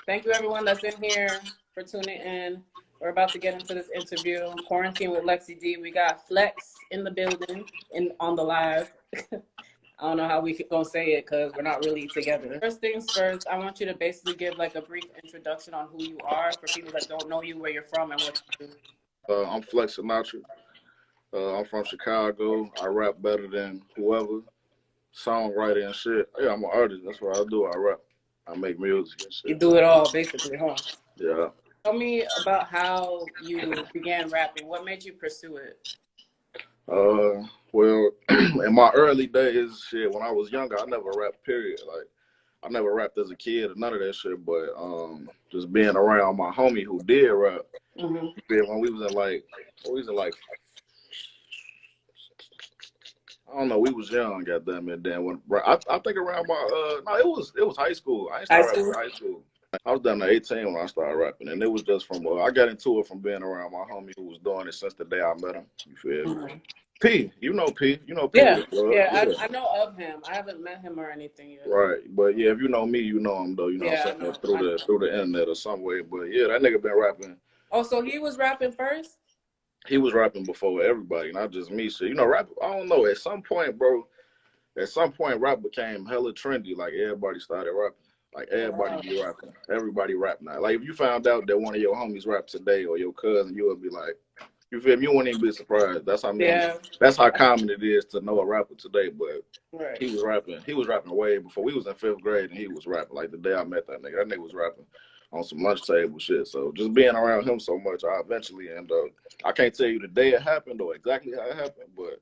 Thank you, everyone that's in here for tuning in. We're about to get into this interview. Quarantine with Lexiii Dee. We got Flex in the building on the live. I don't know how we gonna say it because we're not really together. First things first, I want you to basically give like a brief introduction on who you are for people that don't know you, where you're from, and what you do. I'm Flex Sinatra. I'm from Chicago. I rap better than whoever. Songwriter and shit. Yeah, I'm an artist. That's what I do. I rap. I make music and shit. You do it all, basically, huh? Yeah. Tell me about how you began rapping. What made you pursue it? Well, in my early days, shit, when I was younger, I never rapped, period. Like, I never rapped as a kid or none of that shit, but just being around my homie who did rap, when we was in like, I don't know, we was young, goddamn it. Then when I think around my no, it was high school. I ain't started rapping in high school. I was down to 18 when I started rapping, and it was just from I got into it from being around my homie who was doing it since the day I met him. You feel me? P, you know P. Yeah, I know of him. I haven't met him or anything yet. Right, but yeah, if you know me, you know him though. You know, yeah, what I'm saying, through the internet or some way. But yeah, that nigga been rapping. Oh, so he was rapping first? He was rapping before everybody, not just me. So you know, rap. I don't know. At some point, bro. At some point, rap became hella trendy. Like everybody started rapping. Like everybody be rapping. Everybody rap now. Like if you found out that one of your homies rap today or your cousin, you would be like, you feel me? You wouldn't even be surprised. That's how that's how common it is to know a rapper today. But he was rapping. He was rapping way before. We was in 5th grade and he was rapping. Like the day I met that nigga. That nigga was rapping on some lunch table shit. So just being around him so much, I eventually end up. I can't tell you the day it happened or exactly how it happened, but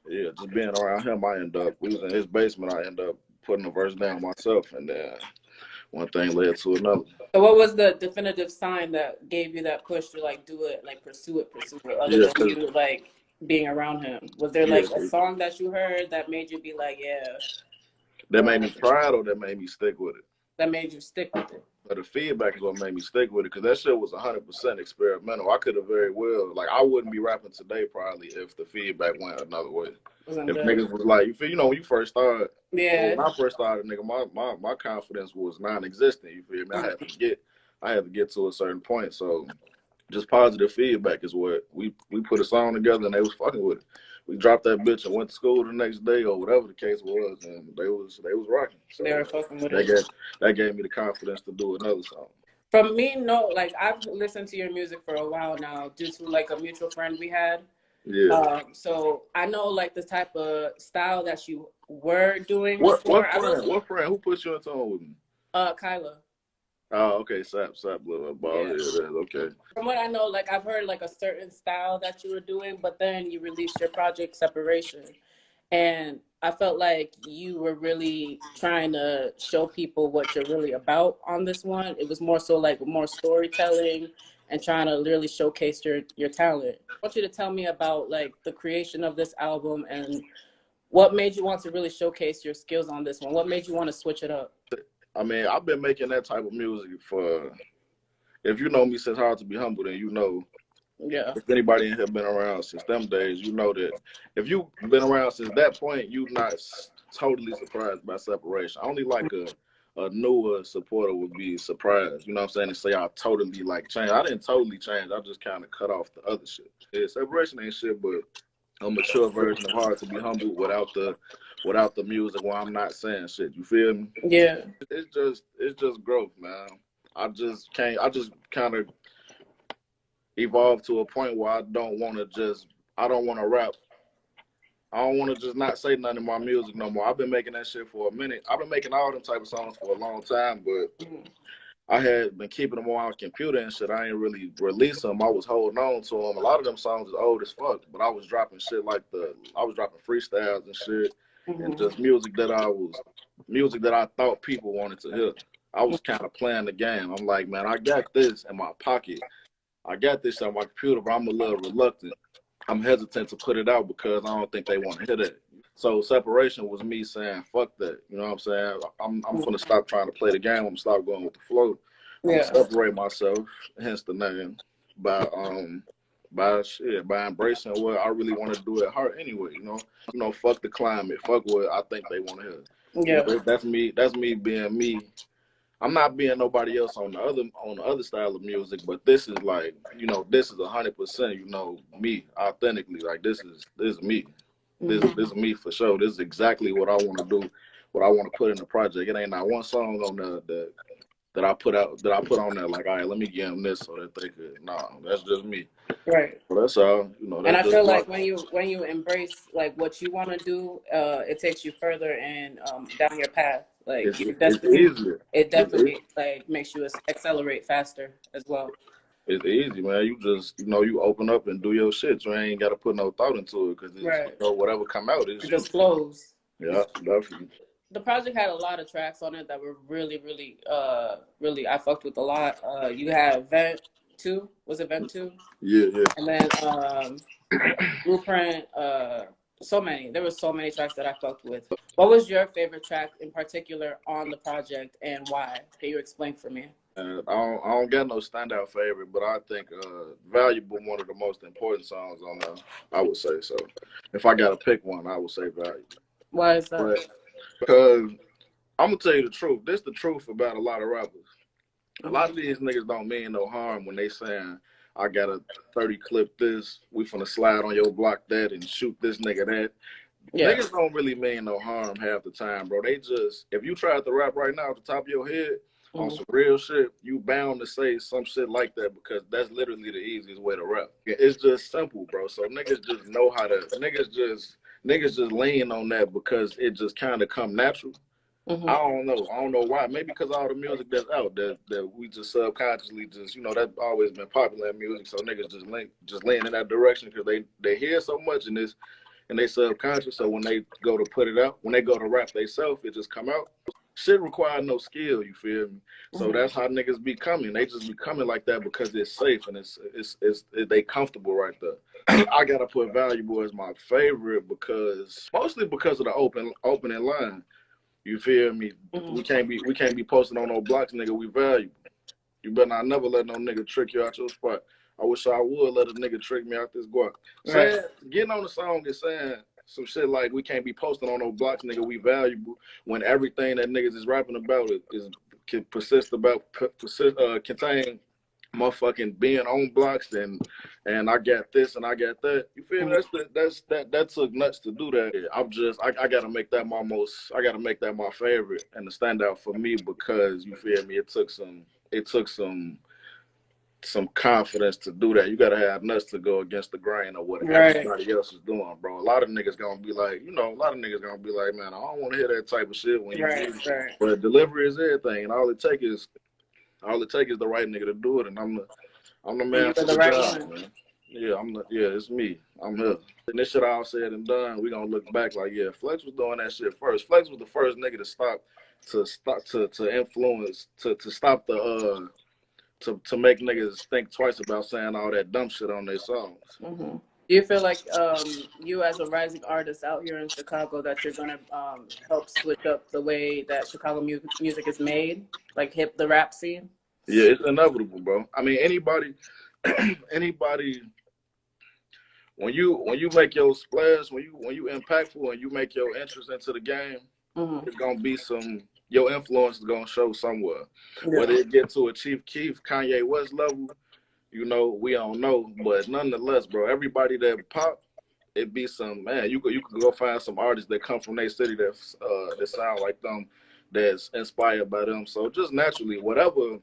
yeah, just being around him, I end up. We was in his basement. I end up putting the verse down myself, and then one thing led to another. So what was the definitive sign that gave you that push to like do it, like pursue it, other than you like being around him? Was there like a song that you heard that made you be like, yeah? That made me proud or that made me stick with it? That made you stick with it. But the feedback is what made me stick with it, because that shit was 100% experimental. I could have very well, like, I wouldn't be rapping today probably if the feedback went another way. If niggas was like, you know, when you first started, when I first started, nigga, my confidence was non-existent. You feel me? I had to get to a certain point. So just positive feedback is what we put a song together and they was fucking with it. We dropped that bitch and went to school the next day or whatever the case was, and they was rocking. So they were fucking with it. That gave me the confidence to do another song. From me, no, like I've listened to your music for a while now due to like a mutual friend we had. Yeah. So I know like the type of style that you were doing. What friend? Who put you in tone with me? Kyla. Oh, okay. Sap, little ball. Yeah, okay. From what I know, like I've heard like a certain style that you were doing, but then you released your project Separation. And I felt like you were really trying to show people what you're really about on this one. It was more so like more storytelling and trying to really showcase your talent. I want you to tell me about like the creation of this album and what made you want to really showcase your skills on this one. What made you want to switch it up? I mean, I've been making that type of music for, if you know me since Hard to Be Humble, then you know. Yeah. If anybody in here been around since them days, you know that if you've been around since that point, you're not totally surprised by Separation. Only like a newer supporter would be surprised, you know what I'm saying, and say I totally like changed. I didn't totally change. I just kind of cut off the other shit. Yeah, Separation ain't shit, but a mature version of Hard to Be Humble without the music where I'm not saying shit. You feel me? Yeah. It's just growth, man. I just kind of evolved to a point where I don't want to rap. I don't want to just not say nothing in my music no more. I've been making that shit for a minute. I've been making all them type of songs for a long time, but I had been keeping them on my computer and shit. I ain't really released them. I was holding on to them. A lot of them songs is old as fuck, but I was dropping shit like I was dropping freestyles and shit, and just music that I thought people wanted to hear. I was kind of playing the game. I'm like, man, I got this in my pocket. I got this on my computer, but I'm a little reluctant. I'm hesitant to put it out because I don't think they want to hear that. So Separation was me saying, fuck that. You know what I'm saying? I'm going to stop trying to play the game. I'm going to stop going with the flow. I'm going to separate myself, hence the name, by embracing what I really want to do at heart anyway, you know, fuck the climate, fuck what I think they want to hear. Yeah. You know, that's me being me. I'm not being nobody else on the other style of music, but this is like, this is 100%, me authentically. Like this is me. This is me for sure. This is exactly what I want to do, what I want to put in the project. It ain't not one song on that I put out that I put on there like, all right, let me give them this so that they could. Nah, that's just me. Right. So that's all. And That's I just feel like like when you embrace like what you want to do, it takes you further and down your path. Like you're it's you, easier. it It's definitely like makes you accelerate faster as well. It's easy, man. You just, you open up and do your shit. You ain't got to put no thought into it because it's, Right. whatever come out is It you. just flows. Yeah, definitely. The project had a lot of tracks on it that were really I fucked with a lot. You had Vent 2, was it Vent 2? Yeah, yeah. And then Blueprint, so many. There were so many tracks that I fucked with. What was your favorite track in particular on the project and why? Can you explain for me? I don't got no standout favorite, but I think "Valuable" one of the most important songs on there. I would say so. If I got to pick one, I would say "Valuable." Why is that? But because I'm gonna tell you the truth, this the truth about a lot of rappers. A lot of these niggas don't mean no harm when they saying, I got a 30 clip this, we finna slide on your block that and shoot this nigga that. Yeah. Niggas don't really mean no harm half the time, bro. They just, if you tried to rap right now at the top of your head on some real shit, you bound to say some shit like that because that's literally the easiest way to rap. It's just simple, bro. So niggas just know how to, niggas just lean on that because it just kind of come natural. I don't know. I don't know why. Maybe because all the music that's out that we just subconsciously just that's always been popular in music. So niggas just lean in that direction because they hear so much in this and they subconscious. So when they go to put it out, when they go to rap themselves, it just come out. Shit require no skill. You feel me? So that's how niggas be coming. They just be coming like that because it's safe and they comfortable right there. I gotta put "Valuable" as my favorite because mostly because of the opening line. You feel me? We can't be posting on no blocks, nigga. We valuable. You better not never let no nigga trick you out your spot. I wish I would let a nigga trick me out this guap. Right. Getting on the song and saying some shit like we can't be posting on no blocks, nigga. We valuable when everything that niggas is rapping about can contain motherfucking being on blocks and I got this and I got that. You feel me? That took nuts to do that. I gotta make that I gotta make that my favorite and the standout for me because you feel me, it took some confidence to do that. You gotta have nuts to go against the grain of what everybody else is doing, bro. A lot of niggas gonna be like, man, I don't wanna hear that type of shit when you but delivery is everything and all it takes is the right nigga to do it and I'm the man for the job, man. Yeah, it's me. I'm here. And this shit all said and done, we gonna look back like, yeah, Flex was doing that shit first. Flex was the first nigga to influence, to stop the to make niggas think twice about saying all that dumb shit on their songs. Do you feel like you as a rising artist out here in Chicago that you're gonna help switch up the way that Chicago music is made, like the rap scene? Yeah, it's inevitable, bro. I mean, anybody, when you make your splash, when you impactful and you make your entrance into the game, it's gonna be your influence is gonna show somewhere. Yeah. Whether it get to a Chief Keef, Kanye West level, we don't know. But nonetheless, bro, everybody that pop, it be some man. You could go find some artists that come from their city that sound like them, that's inspired by them. So just naturally, whatever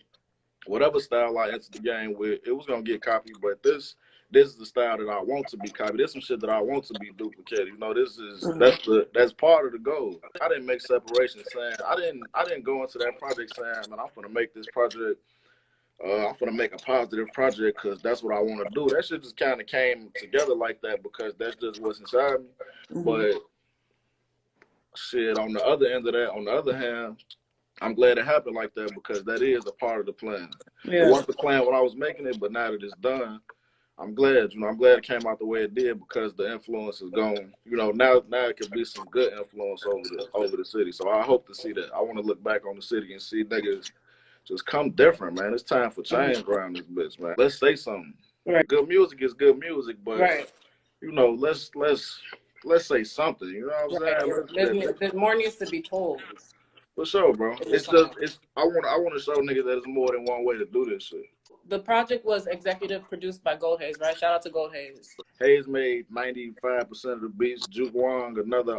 style I enter the game with, it was gonna get copied. But this is the style that I want to be copied. There's some shit that I want to be duplicated. That's part of the goal. I didn't make separation saying I didn't go into that project saying, man, I'm gonna make this project. I'm gonna make a positive project because that's what I want to do. That shit just kind of came together like that because that's just what's inside me. But shit, on the other end of that, on the other hand, I'm glad it happened like that because that is a part of the plan. Yeah. It wasn't the plan when I was making it, but now that it's done, I'm glad. I'm glad it came out the way it did because the influence is gone. Now it could be some good influence over the city. So I hope to see that. I want to look back on the city and see niggas just come different, man. It's time for change around this bitch, man. Let's say something. Right. Good music is good music, but let's say something. You know what I'm saying? There more needs to be told. For sure, bro. It's It's just just something. it's I want to show niggas that there's more than one way to do this shit. The project was executive produced by Gold Haze, right? Shout out to Gold Haze. Hayes made 95% of the beats. Juke Wong, another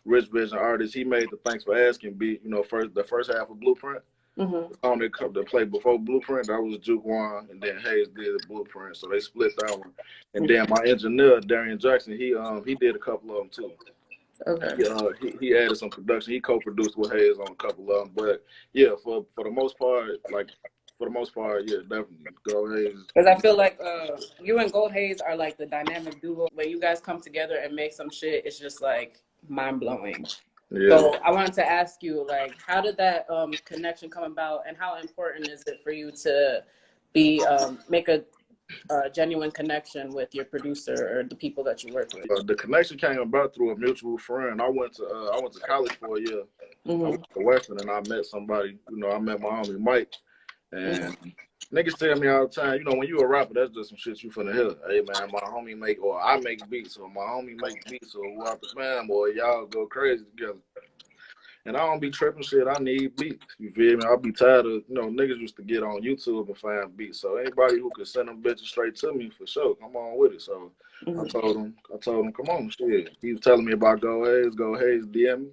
Rich Vision artist, he made the Thanks for Asking beat. You know, the first half of Blueprint. Mm-hmm. The song that played before Blueprint, that was Juke Wong, and then Hayes did the Blueprint. So they split that one. And then my engineer Darian Jackson, he did a couple of them too. Okay. He added some production. He co-produced with Hayes on a couple of them. But yeah, for the most part, yeah, definitely Go Hayes. Because I feel like you and Gold Haze are like the dynamic duo. When you guys come together and make some shit, it's just like mind blowing. Yeah. So I wanted to ask you, like, how did that connection come about, and how important is it for you to be make a genuine connection with your producer or the people that you work with? The connection came about through a mutual friend. I went to college for a year. I Mm-hmm. went to Western and I met somebody. You know, I met my homie Mike, and niggas tell me all the time, you know, when you a rapper, that's just some shit you finna hear. Hey man, my homie make or I make beats or my homie make beats or whoever, man, boy, y'all go crazy together. And I don't be tripping shit. I need beats. You feel me? I'll be tired of, niggas used to get on YouTube and find beats. So anybody who could send them bitches straight to me for sure, come on with it. So Mm-hmm. I told him, come on, shit. He was telling me about Go Haze, DM me,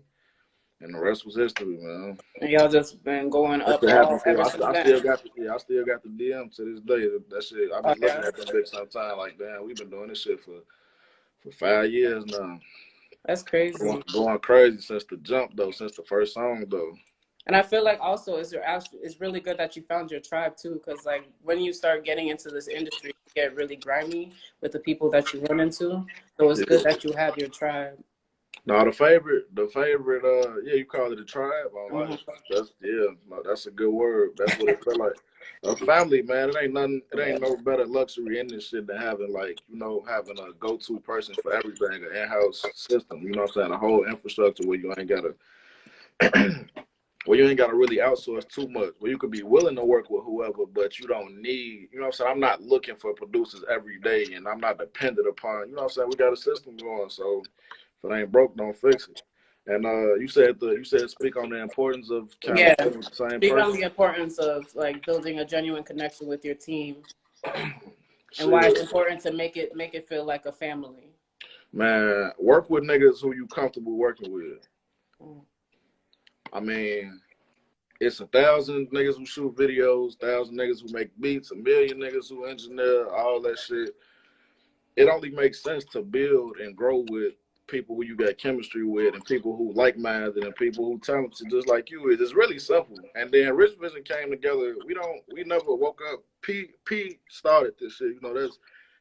and the rest was history, man. And y'all just been going That up shit happened all for ever I, since I then. still got I still got the DM to this day. That shit, I Oh be looking yeah, at them bitches sometimes like, damn, we've been doing this shit for 5 years now. that's crazy. Going crazy since the jump though, since the first song though. And I feel like also it's really good that you found your tribe too, because like when you start getting into this industry, you get really grimy with the people that you run into. So it's good Yeah. that you have your tribe. No, the favorite, yeah, you call it a tribe. Mm-hmm. That's yeah, no, that's a good word. That's what it felt like. A family, man. It ain't nothing. It ain't no better luxury in this shit than having like having a go-to person for everything, an in-house system. You know what I'm saying? A whole infrastructure where you ain't gotta really outsource too much. Where you could be willing to work with whoever, but you don't need. You know what I'm saying? I'm not looking for producers every day, and I'm not dependent upon. You know what I'm saying? We got a system going, so if it ain't broke, don't fix it. And you said speak on the importance of kind of Yeah. dealing with the same Speak on person. the importance of like building a genuine connection with your team and why it's Shit, important to make it feel like a family. man, work with niggas who you comfortable working with. Mm. I mean, it's 1,000 niggas who shoot videos, 1,000 niggas who make beats, 1,000,000 niggas who engineer, all that shit. It only makes sense to build and grow with people who you got chemistry with and people who like minded and people who talented just like you is. It's really simple. And then Rich Vision came together. We never woke up. P started this shit.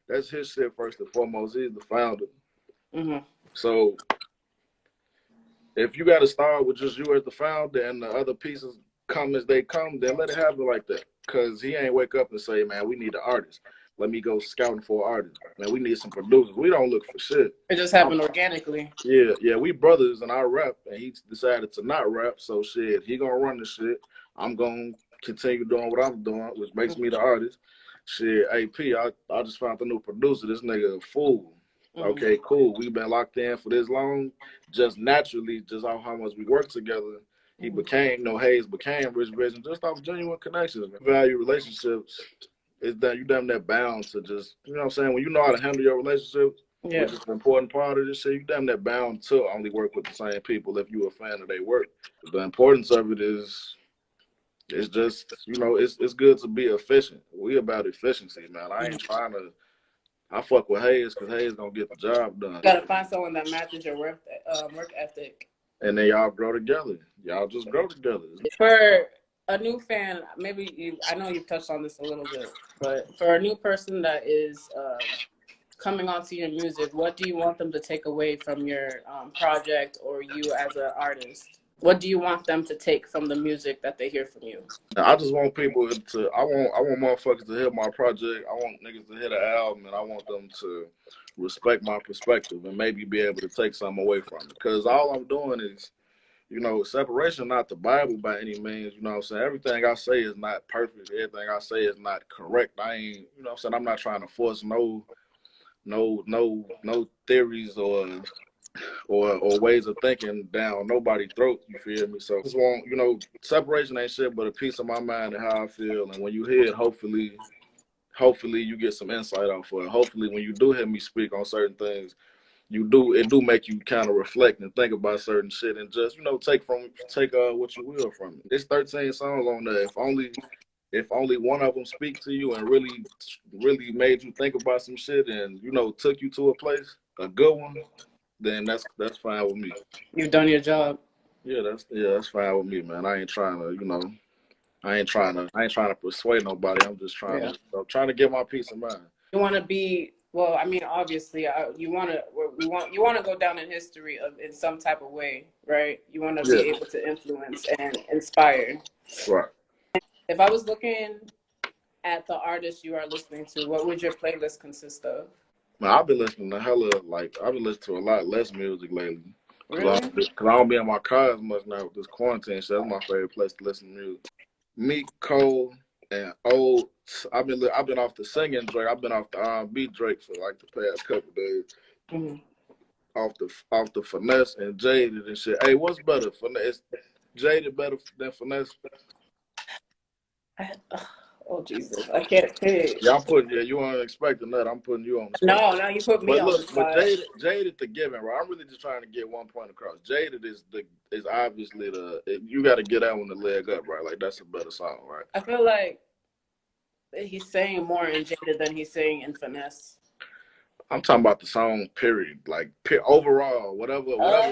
That's his shit first and foremost. He's the founder. Mm-hmm. So if you got to start with just you as the founder and the other pieces come as they come, then let it happen like that. Cause he ain't wake up and say, man, we need an artist. Let me go scouting for an artist. Man, we need some producers. We don't look for shit. It just happened organically. Yeah, we brothers and I rap, and he decided to not rap. So shit, he gonna run the shit. I'm gonna continue doing what I'm doing, which makes me the artist. Shit, AP, I just found the new producer. This nigga a fool. Mm-hmm. Okay, cool. We've been locked in for this long, just naturally, just off how much we work together. He Mm-hmm. became Hayes became Rich Vision just off genuine connections. Value relationships. It's that you damn that bound to just what I'm saying. When you know how to handle your relationships, Yeah. which is an important part of this shit, you damn that bound to only work with the same people if you're a fan of their work. The importance of it is it's just it's good to be efficient. We about efficiency, man. I ain't Mm-hmm. trying to. I fuck with Hayes because Hayes gonna get the job done, Gotta find someone that matches your work ethic. and then y'all grow together. Y'all just grow together. For a new fan, maybe I know you've touched on this a little bit, but for a new person that is coming onto your music, what do you want them to take away from your project or you as an artist? What do you want them to take from the music that they hear from you? I just want people to. I want motherfuckers to hear my project. I want niggas to hear the album, and I want them to respect my perspective and maybe be able to take something away from it. Because all I'm doing is, separation not the Bible by any means. You know what I'm saying? Everything I say is not perfect. Everything I say is not correct. I ain't. You know what I'm saying? I'm not trying to force no theories or or ways of thinking down nobody's throat. You feel me? So I just want, you know, separation ain't shit but a piece of my mind and how I feel. And when you hear it, hopefully you get some insight off of it. Hopefully when you do hear me speak on certain things, it do make you kind of reflect and think about certain shit and just, you know, take what you will from it. There's 13 songs on there. If only one of them speak to you and really made you think about some shit and, you know, took you to a place, a good one, then that's fine with me. You've done your job. Yeah, that's fine with me, man. I ain't trying to, you know, I ain't trying to persuade nobody. I'm just Yeah. trying to get my peace of mind. You want to be, well, I mean, obviously, you want to go down in history in some type of way, right? You want to be able to influence and inspire. Right. If I was looking at the artists you are listening to, what would your playlist consist of? Man, I've been listening to I've been listening to a lot less music lately. Really? Cause I don't be in my car as much now with this quarantine. So that's my favorite place to listen to music. Meek, Cole, and old. I've been off the singing Drake. I've been off the R&B Drake for like the past couple days. Mm-hmm. Off the finesse and jaded and shit. Hey, what's better? Finesse, jaded better than finesse? Oh Jesus, I can't pick. Yeah, you weren't expecting that. I'm putting you on the spot. No, you put me But on the look, spot. Jaded the given, right? I'm really just trying to get one point across. Jaded is obviously you got to get that one the leg up, right? Like that's a better song, right? I feel like he's saying more in Jaded than he's saying in Finesse. I'm talking about the song, period. Like overall, whatever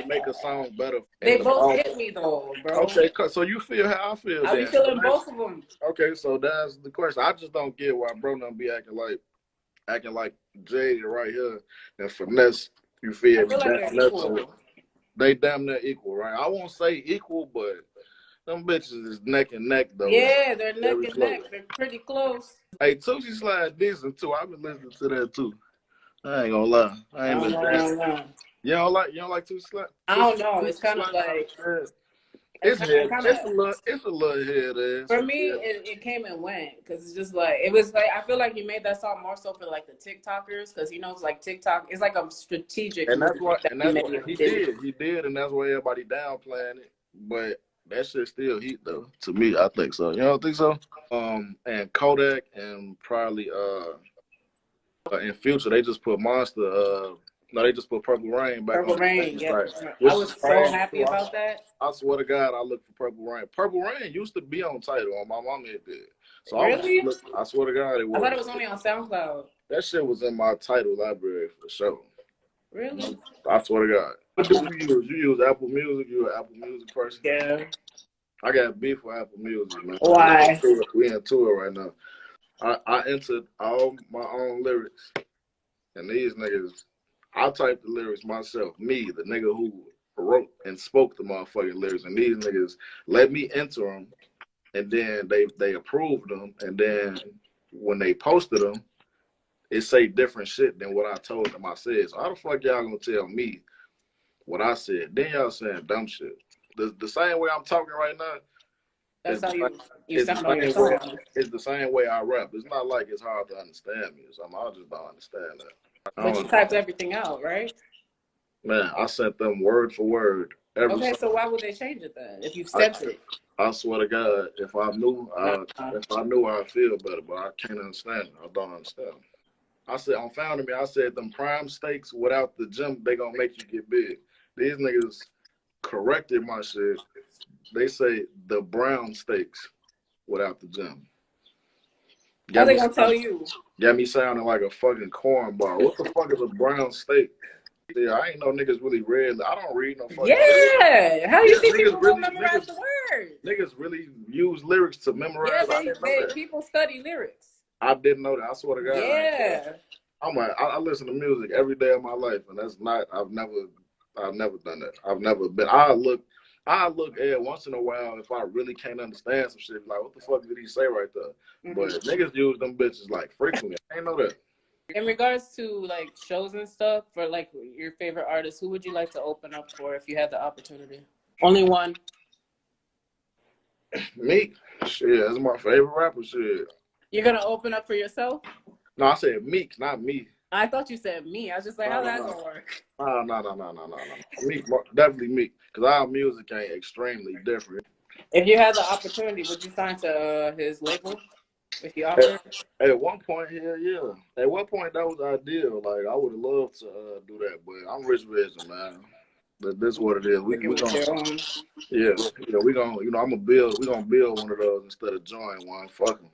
make a song better. They both hit me though, bro. Okay, so you feel how I feel. I be feeling both of them. Okay, so that's the question. I just don't get why bro don't be acting like Jaded right here and Finesse. You feel me? I feel like they're equal. They damn near equal, right? I won't say equal, but them bitches is neck and neck though. Yeah, they're neck and neck. They're pretty close. Hey, Tucci Slide decent too. I've been listening to that too. I ain't gonna lie. I ain't been dancing. You don't like Tucci Slide? I don't know. It's kind of like it's a little head ass. For me, it came and went because it's just like it was like I feel like you made that song more so for like the TikTokers because you know it's like TikTok. It's like a strategic. And that's what he did, and that's why everybody downplaying it. But that shit still heat though. To me, I think so. You don't think so? And Kodak and probably in Future they just put Monster. No, they just put Purple Rain back Purple on. Rain, yeah. I was so happy about that. I swear to God, I looked for Purple Rain. Purple Rain used to be on title on my mama it did. So really? I swear to God, it was. I thought it was only on SoundCloud. That shit was in my title library for sure. Really? I swear to God. What do you use? You use Apple Music? You're an Apple Music person? Yeah. I got beef with Apple Music, man. Why? We into it right now. I entered all my own lyrics, and these niggas, I typed the lyrics myself. Me, the nigga who wrote and spoke the motherfucking lyrics, and these niggas let me enter them, and then they approved them, and then when they posted them, it say different shit than what I told them I said. So how the fuck y'all gonna tell me what I said? Then y'all saying dumb shit. The same way I'm talking right now. That's how you sound on your song. It's the same way I rap. It's not like it's hard to understand me or something. I just don't understand that. But you typed everything out, right? Man, I sent them word for word. Okay, so why would they change it then? If you've sent it. I swear to God, if I knew, I'd feel better. But I can't understand it. I don't understand. I said on Founding Me, I said them prime steaks without the gym, they gonna make you get big. These niggas corrected my shit. They say the brown steaks without the gym. How they gonna tell you? Got me sounding like a fucking cornball. What the fuck is a brown steak? Yeah, I ain't know niggas really read. I don't read no fucking lyrics. How do you think people really memorize the words? Niggas really use lyrics to memorize. Yeah, people study lyrics. I didn't know that. I swear to God. Yeah. I listen to music every day of my life, and that's not. I've never done that. I've never been. I look at once in a while if I really can't understand some shit. Like, what the fuck did he say right there? Mm-hmm. But niggas use them bitches like frequently. I ain't know that. In regards to like shows and stuff for like your favorite artists, who would you like to open up for if you had the opportunity? Only one. Meek. Shit, that's my favorite rapper. Shit. You're gonna open up for yourself? No, I said Meek, not me. I thought you said me. I was just like, No, how's no, that no. gonna work? No. Me, definitely me. Because our music ain't extremely different. If you had the opportunity, would you sign to his label if you At, offered? at one point, hell yeah. At one point, that was ideal. Like, I would have loved to do that, but I'm rich vision, man. That's what it is. Sticking We with gonna, your own. yeah, we gonna, we gonna build one of those instead of join one. Fuck them.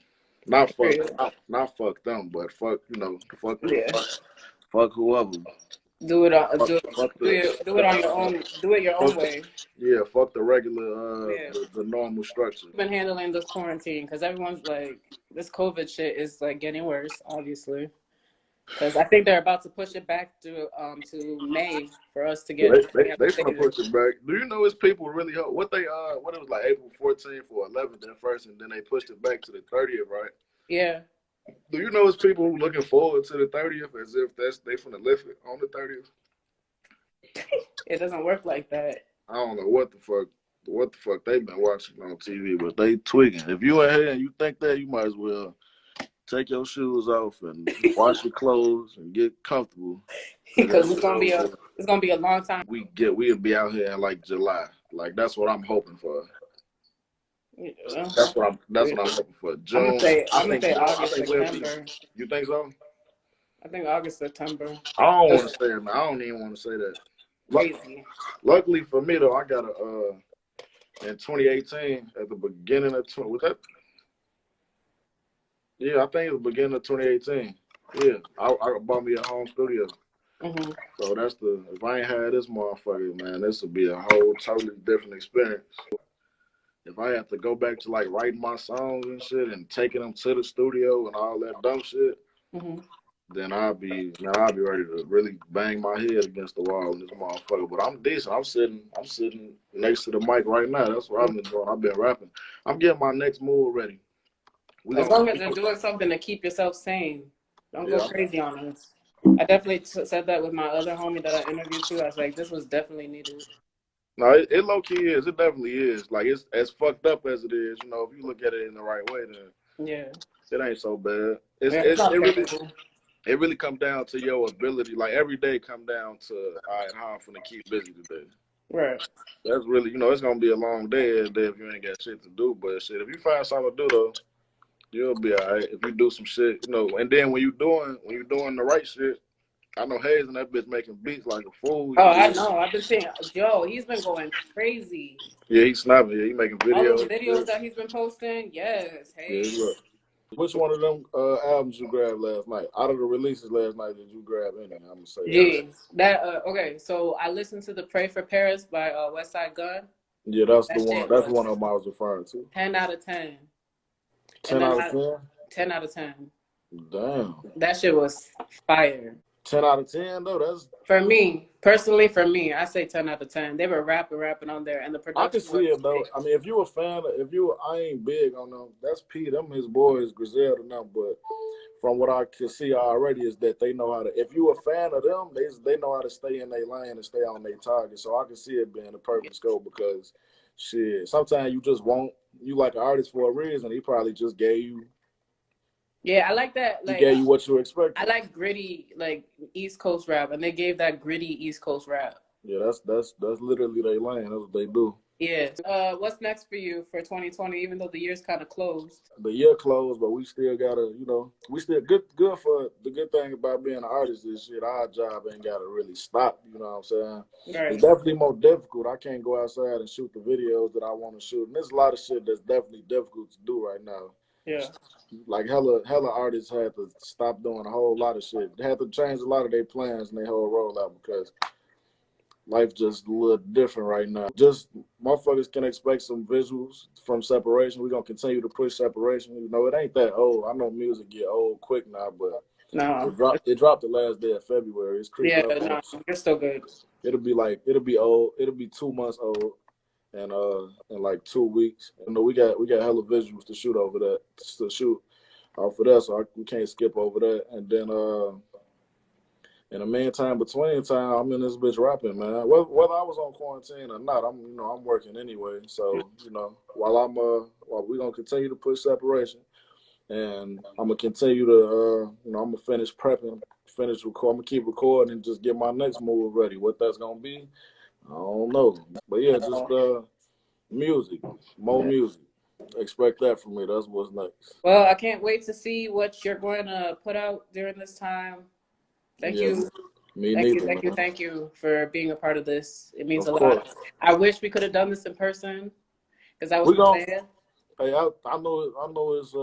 Not fuck them, but fuck, Yeah. fuck whoever. Do it on Fuck, do fuck do it on your own. Do it your own fuck, way. yeah, fuck the regular, Yeah. the normal structure. Been handling this quarantine because everyone's like this COVID shit is like getting worse, obviously. Because I think they're about to push it back to May for us to Yeah, get. they finna push it back. Do you know it's people really what it was like April 14th or 11th at first, and then they pushed it back to the 30th, right? Yeah, Do you know it's people looking forward to the 30th as if they finna lift it on the 30th? it doesn't work like that. I don't know what the fuck they've been watching on TV, but they tweaking. If you in here and you think that, you might as well take your shoes off and wash your clothes and get comfortable. Because it's gonna be a long time. We'll be out here in like July. Like that's what I'm hoping for. Yeah. That's what I'm hoping for. June. I'm gonna say I August, think we'll be. September. You think so? I think August, September. I don't want to That's say it, man. I don't even want to say that. crazy. Luckily for me though, I got in 2018 at the beginning of was that? Yeah, I think it was the beginning of 2018. Yeah, I bought me a home studio. Mm-hmm. So if I ain't had this motherfucker, man, this would be a whole totally different experience. If I have to go back to like writing my songs and shit and taking them to the studio and all that dumb shit, Mm-hmm. then I'll be ready to really bang my head against the wall in this motherfucker. But I'm decent. I'm sitting next to the mic right now. That's what I've been doing. I've been rapping. I'm getting my next move ready. As long as you're doing something to keep yourself sane, don't go Yeah. crazy on us. I definitely said that with my other homie that I interviewed too. I was like, this was definitely needed. No, it low key is. It definitely is. Like it's as fucked up as it is. If you look at it in the right way, then Yeah. it ain't so bad. It's not terrible. It really comes down to your ability. Like every day come down to all right, how I'm finna keep busy today. Right. That's really it's gonna be a long day every day if you ain't got shit to do. But shit, if you find something to do though, you'll be all right. If you do some shit, and then when you doing the right shit, I know Hayes and that bitch making beats like a fool. Oh, I know. I've been seeing Joe. He's been going crazy. Yeah, he's snapping. Yeah, he making All those videos. videos that he's been posting. Yes. Yeah, Hey. look. Which one of them albums you grabbed last night? Out of the releases last night, did you grab any? I'm gonna say Yeah. That. Okay. So I listened to the "Pray for Paris" by West Side Gun. yeah, that's the That one. shit That's was one of them I was referring to. 10 out of 10. And 10 then out of 10. 10 out of 10. Damn. That shit was fire. 10 out of 10 though. That's For me, personally, I say 10 out of 10. They were rapping on there, and the I can production see was it though. crazy. I mean, if you a fan, I ain't big on them. That's P. Them his boys, Griselda and them. But from what I can see already is that they know how to. If you a fan of them, they know how to stay in their lane and stay on their target. So I can see it being a perfect scope because shit. Sometimes you just want you like an artist for a reason. He probably just gave you. Yeah, I like that. He Like, gave you what you I expected. like gritty, like East Coast rap, and they gave that gritty East Coast rap. Yeah, that's literally their lane. That's what they do. Yeah. What's next for you for 2020? Even though the year's kind of closed. The year closed, but we still gotta, we still good for the good thing about being an artist is shit. Our job ain't gotta really stop. You know what I'm saying? Right. It's definitely more difficult. I can't go outside and shoot the videos that I want to shoot, and there's a lot of shit that's definitely difficult to do right now. Yeah. Like hella artists had to stop doing a whole lot of shit. They had to change a lot of their plans and their whole rollout because life just a little different right now. Just motherfuckers can expect some visuals from separation. We're gonna continue to push separation. It ain't that old. I know music get old quick now, but No. it dropped the last day of February. It's creeping Yeah. up on No. us. You're still good. It'll be old. It'll be 2 months old and in like 2 weeks. We got hella visuals to shoot over that to shoot off of that, so we can't skip over that. And then in the meantime, between time, I'm in this bitch rapping, man. Whether I was on quarantine or not, I'm working anyway. So while we gonna continue to push separation, and I'm gonna continue to I'm gonna finish prepping finish record. I'm gonna keep recording and just get my next move ready. What that's gonna be, I don't know. But yeah, just music, more music. Expect that from me. That's what's next. Well, I can't wait to see what you're going to put out during this time. Thank Yeah, you. me Thank you, neither, thank you, man. thank you for being a part of this. It means Of a lot. course, I wish we could have done this in person because that was we my gon' plan. Hey, I know it's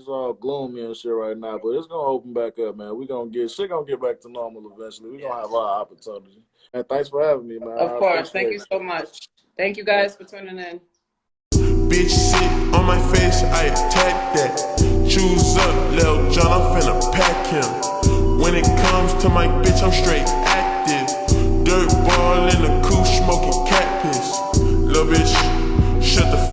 all gloomy and shit right now, but it's gonna open back up, man. We gonna get shit gonna get back to normal eventually. We gonna have our opportunity. And thanks for having me, man. Of I course. Thank appreciate you it. so much. Thank you guys for tuning in. Bitch sit on my face, I attack that. Choose up, Lil John, I'm finna pack him. When it comes to my bitch, I'm straight active. Dirt ball in the coupe, smoking cat piss. Lil bitch, shut the